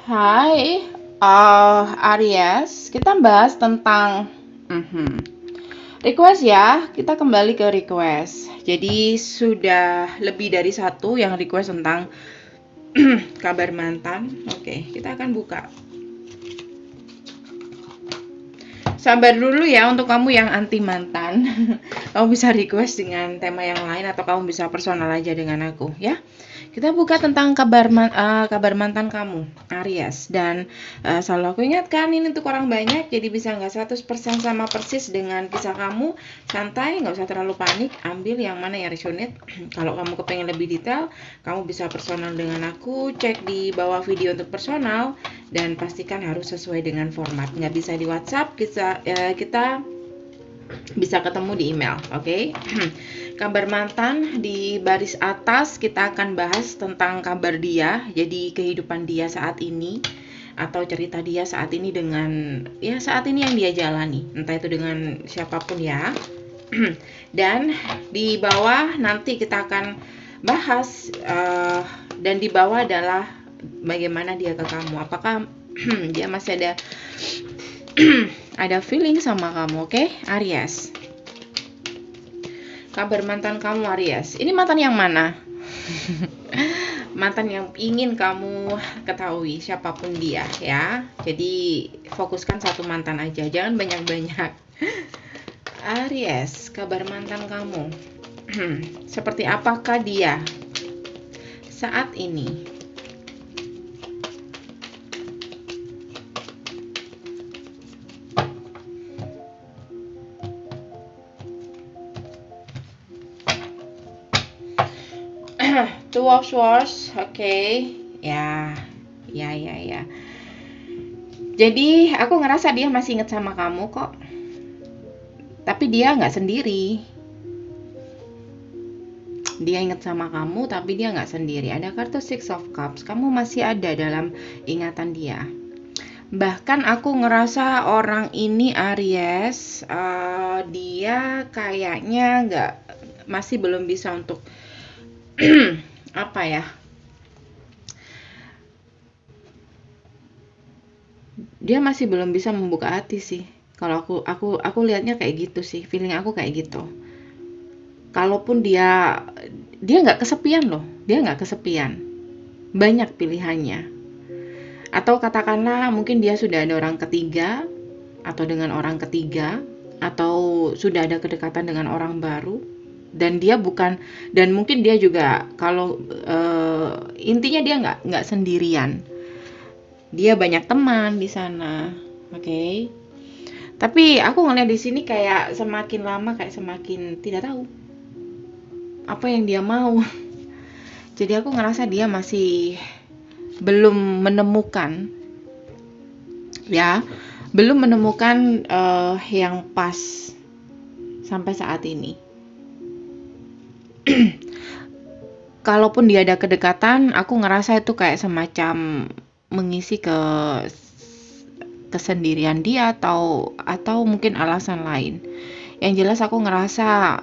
Hai, Aries. Kita bahas tentang request ya. Kita kembali ke request. Jadi sudah lebih dari satu yang request tentang kabar mantan. Oke, kita akan buka. Sabar dulu ya untuk kamu yang anti mantan. Kamu bisa request dengan tema yang lain atau kamu bisa personal aja dengan aku ya. Kita buka tentang kabar mantan kamu, Aries. Dan selalu aku ingatkan, ini untuk orang banyak, jadi bisa nggak 100% sama persis dengan kisah kamu. Santai, nggak usah terlalu panik, ambil yang mana yang resonate. Kalau kamu kepengen lebih detail, kamu bisa personal dengan aku, cek di bawah video untuk personal, dan pastikan harus sesuai dengan format. Nggak bisa di WhatsApp, kita bisa ketemu di email, oke? Kabar mantan di baris atas kita akan bahas tentang kabar dia, jadi kehidupan dia saat ini atau cerita dia saat ini dengan saat ini yang dia jalani, entah itu dengan siapapun ya. Dan di bawah nanti kita akan bahas dan di bawah adalah bagaimana dia ke kamu, apakah dia masih ada ada feeling sama kamu, oke? Aries. Kabar mantan kamu, Aries. Ini mantan yang mana? Mantan yang ingin kamu ketahui, siapapun dia ya. Jadi fokuskan satu mantan aja, jangan banyak-banyak. Aries, kabar mantan kamu. Seperti apakah dia saat ini? Two of Swords, oke. Ya. Jadi aku ngerasa dia masih inget sama kamu kok. Tapi dia nggak sendiri. Dia inget sama kamu, tapi dia nggak sendiri. Ada kartu Six of Cups. Kamu masih ada dalam ingatan dia. Bahkan aku ngerasa orang ini Aries, dia kayaknya masih belum bisa untuk apa ya? Dia masih belum bisa membuka hati sih. Kalau aku lihatnya kayak gitu sih, feeling aku kayak gitu. Kalaupun dia nggak kesepian loh, dia nggak kesepian, banyak pilihannya. Atau katakanlah mungkin dia sudah ada orang ketiga, atau dengan orang ketiga, atau sudah ada kedekatan dengan orang baru, dan dia bukan, dan mungkin dia juga kalau intinya dia nggak sendirian, dia banyak teman di sana, oke? Tapi aku ngeliat di sini kayak semakin lama kayak semakin tidak tahu apa yang dia mau. Jadi aku ngerasa dia masih belum menemukan belum menemukan yang pas sampai saat ini. Kalaupun dia ada kedekatan, aku ngerasa itu kayak semacam mengisi kesendirian dia atau mungkin alasan lain. Yang jelas aku ngerasa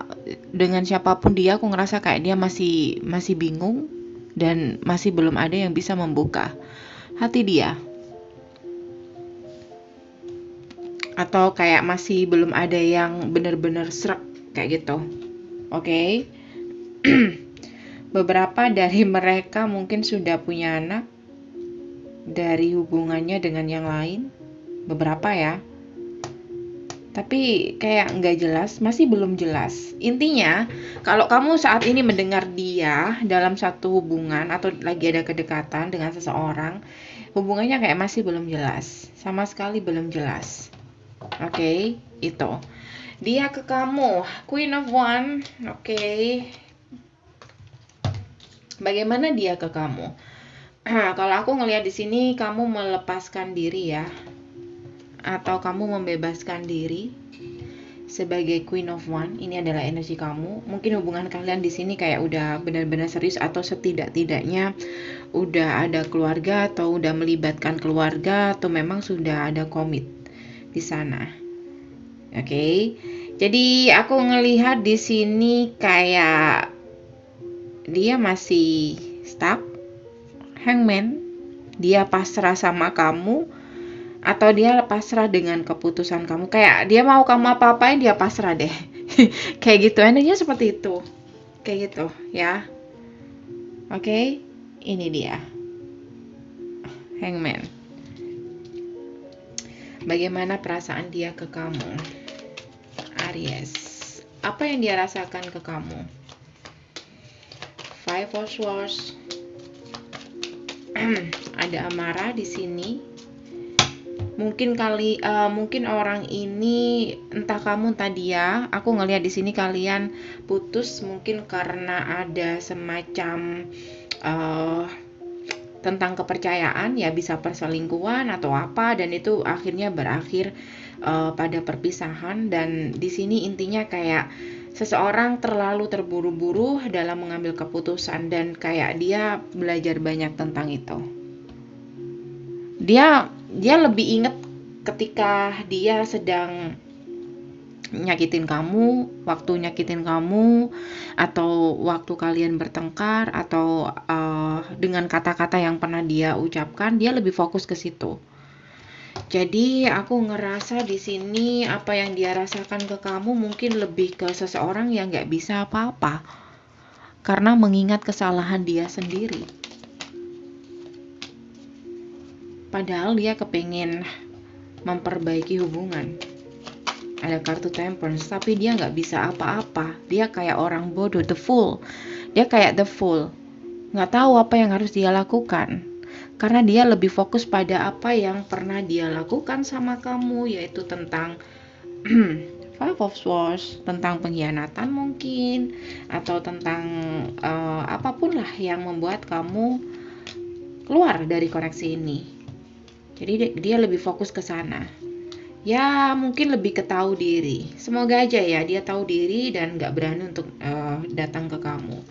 dengan siapapun dia, aku ngerasa kayak dia masih bingung dan masih belum ada yang bisa membuka hati dia. Atau kayak masih belum ada yang benar-benar srek kayak gitu. Oke. Beberapa dari mereka mungkin sudah punya anak dari hubungannya dengan yang lain. Beberapa ya. Tapi kayak nggak jelas, masih belum jelas. Intinya, kalau kamu saat ini mendengar dia dalam satu hubungan atau lagi ada kedekatan dengan seseorang, hubungannya kayak masih belum jelas. Sama sekali belum jelas. Oke, itu. Dia ke kamu, Queen of Wands. Oke. Bagaimana dia ke kamu? Kalau aku ngelihat di sini kamu melepaskan diri ya, atau kamu membebaskan diri sebagai Queen of Wands. Ini adalah energi kamu. Mungkin hubungan kalian di sini kayak udah benar-benar serius, atau setidak-tidaknya udah ada keluarga, atau udah melibatkan keluarga, atau memang sudah ada komit di sana. Oke. Jadi aku ngelihat di sini kayak dia masih stuck, Hangman. Dia pasrah sama kamu atau dia pasrah dengan keputusan kamu. Kayak dia mau kamu apa-apain, dia pasrah deh. Kayak gitu, energinya seperti itu. Kayak gitu, ya. Oke, ini dia. Hangman. Bagaimana perasaan dia ke kamu? Aries. Apa yang dia rasakan ke kamu? Five of Swords. Ada amarah di sini. Mungkin orang ini, entah kamu entah dia, aku ngelihat di sini kalian putus mungkin karena ada semacam tentang kepercayaan, ya bisa perselingkuhan atau apa, dan itu akhirnya berakhir pada perpisahan. Dan di sini intinya kayak seseorang terlalu terburu-buru dalam mengambil keputusan, dan kayak dia belajar banyak tentang itu. Dia lebih inget ketika dia sedang nyakitin kamu, waktu nyakitin kamu, atau waktu kalian bertengkar, atau dengan kata-kata yang pernah dia ucapkan, dia lebih fokus ke situ. Jadi aku ngerasa di sini apa yang dia rasakan ke kamu mungkin lebih ke seseorang yang nggak bisa apa-apa karena mengingat kesalahan dia sendiri. Padahal dia kepengen memperbaiki hubungan. Ada kartu Temperance, tapi dia nggak bisa apa-apa. Dia kayak orang bodoh, the fool. Dia kayak the fool, nggak tahu apa yang harus dia lakukan. Karena dia lebih fokus pada apa yang pernah dia lakukan sama kamu, yaitu tentang Five of Swords, tentang pengkhianatan mungkin, atau tentang apapun lah yang membuat kamu keluar dari koneksi ini. Jadi dia lebih fokus ke sana. Ya mungkin lebih ke tahu diri. Semoga aja ya dia tahu diri dan gak berani untuk datang ke kamu.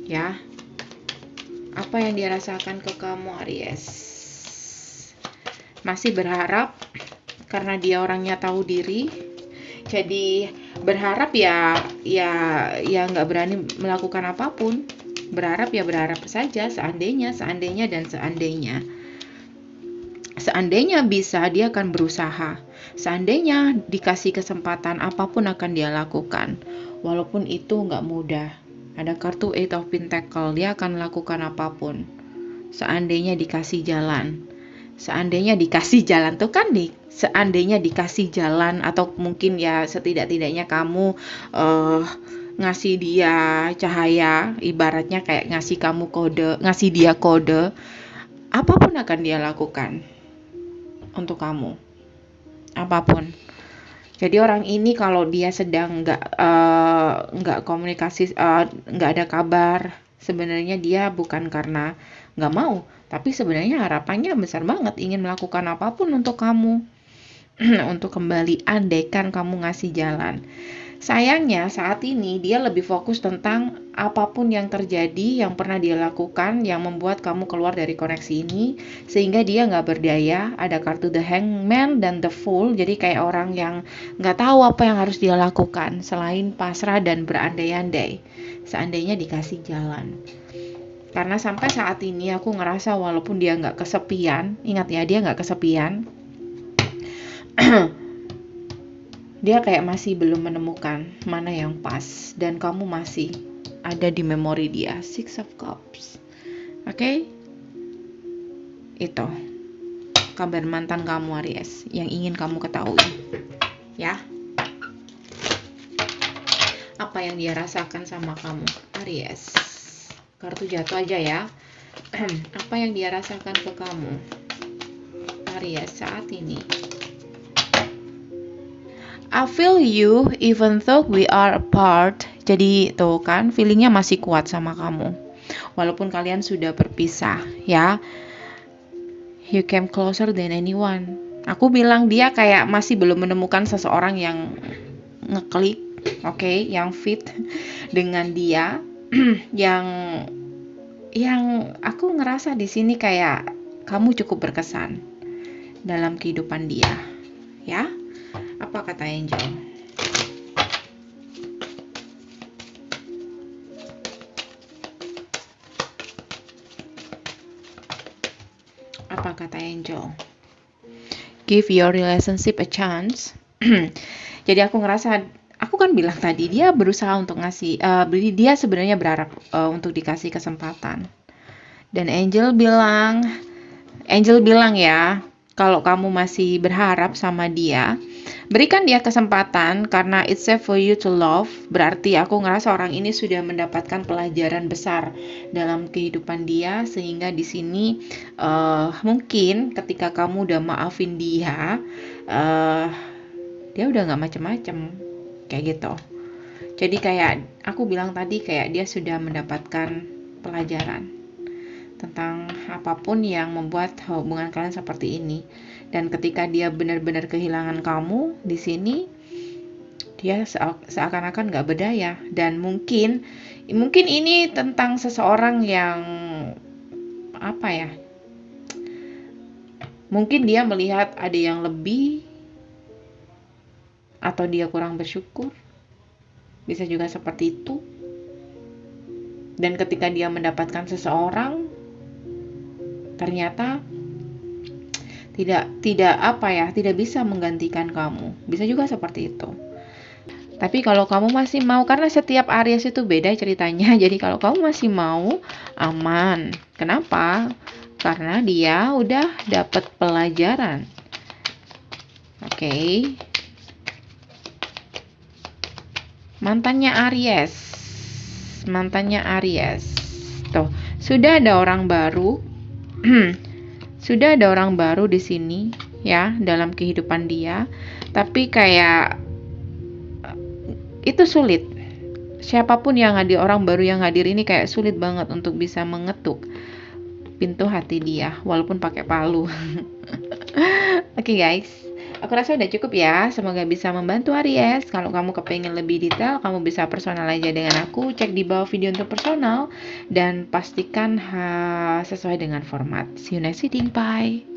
Ya. Apa yang dia rasakan ke kamu, Aries? Masih berharap karena dia orangnya tahu diri. Jadi berharap ya gak berani melakukan apapun. Berharap ya berharap saja, seandainya dan seandainya. Seandainya bisa, dia akan berusaha. Seandainya dikasih kesempatan, apapun akan dia lakukan. Walaupun itu nggak mudah. Ada kartu Eight of Pentacles, dia akan lakukan apapun. Seandainya dikasih jalan. Seandainya dikasih jalan tuh kan seandainya dikasih jalan, atau mungkin ya setidak-tidaknya kamu ngasih dia cahaya, ibaratnya kayak ngasih kamu kode, ngasih dia kode, apapun akan dia lakukan untuk kamu, apapun. Jadi orang ini kalau dia sedang nggak komunikasi, nggak ada kabar, sebenarnya dia bukan karena nggak mau, tapi sebenarnya harapannya besar banget, ingin melakukan apapun untuk kamu, untuk kembali, andaikan kamu ngasih jalan. Sayangnya saat ini dia lebih fokus tentang apapun yang terjadi, yang pernah dia lakukan, yang membuat kamu keluar dari koneksi ini, sehingga dia nggak berdaya. Ada kartu The Hangman dan The Fool, jadi kayak orang yang nggak tahu apa yang harus dia lakukan, selain pasrah dan berandai-andai, seandainya dikasih jalan. Karena sampai saat ini aku ngerasa walaupun dia nggak kesepian, ingat ya dia nggak kesepian, dia kayak masih belum menemukan mana yang pas, dan kamu masih ada di memori dia. Six of Cups. Oke? Itu kabar mantan kamu, Aries, yang ingin kamu ketahui. Ya. Apa yang dia rasakan sama kamu, Aries? Kartu jatuh aja ya. Apa yang dia rasakan ke kamu, Aries, saat ini? I feel you even though we are apart. Jadi tuh kan feelingnya masih kuat sama kamu walaupun kalian sudah berpisah, ya. You came closer than anyone. Aku bilang dia kayak masih belum menemukan seseorang yang ngeklik, oke, yang fit dengan dia. yang aku ngerasa di sini kayak kamu cukup berkesan dalam kehidupan dia, ya. Apa kata Angel? Apa kata Angel? Give your relationship a chance. Jadi aku ngerasa, aku kan bilang tadi dia berusaha untuk ngasih, dia sebenarnya berharap untuk dikasih kesempatan. Dan Angel bilang ya, kalau kamu masih berharap sama dia, berikan dia kesempatan karena it's safe for you to love. Berarti aku ngerasa orang ini sudah mendapatkan pelajaran besar dalam kehidupan dia, sehingga di sini mungkin ketika kamu udah maafin dia, dia udah nggak macem-macem kayak gitu. Jadi kayak aku bilang tadi, kayak dia sudah mendapatkan pelajaran tentang apapun yang membuat hubungan kalian seperti ini. Dan ketika dia benar-benar kehilangan kamu di sini, dia seakan-akan nggak berdaya. Dan mungkin ini tentang seseorang yang apa ya? Mungkin dia melihat ada yang lebih, atau dia kurang bersyukur. Bisa juga seperti itu. Dan ketika dia mendapatkan seseorang, ternyata tidak bisa menggantikan kamu. Bisa juga seperti itu. Tapi kalau kamu masih mau, karena setiap Aries itu beda ceritanya, jadi kalau kamu masih mau, aman. Kenapa? Karena dia udah dapat pelajaran. Oke. Mantannya Aries. Tuh, sudah ada orang baru. Sudah ada orang baru di sini ya dalam kehidupan dia, tapi kayak itu sulit. Siapapun yang hadir, orang baru yang hadir ini kayak sulit banget untuk bisa mengetuk pintu hati dia walaupun pakai palu. Oke guys, aku rasa udah cukup ya. Semoga bisa membantu Aries. Kalau kamu kepengen lebih detail, kamu bisa personal aja dengan aku. Cek di bawah video untuk personal dan pastikan sesuai dengan format. See you next reading, bye.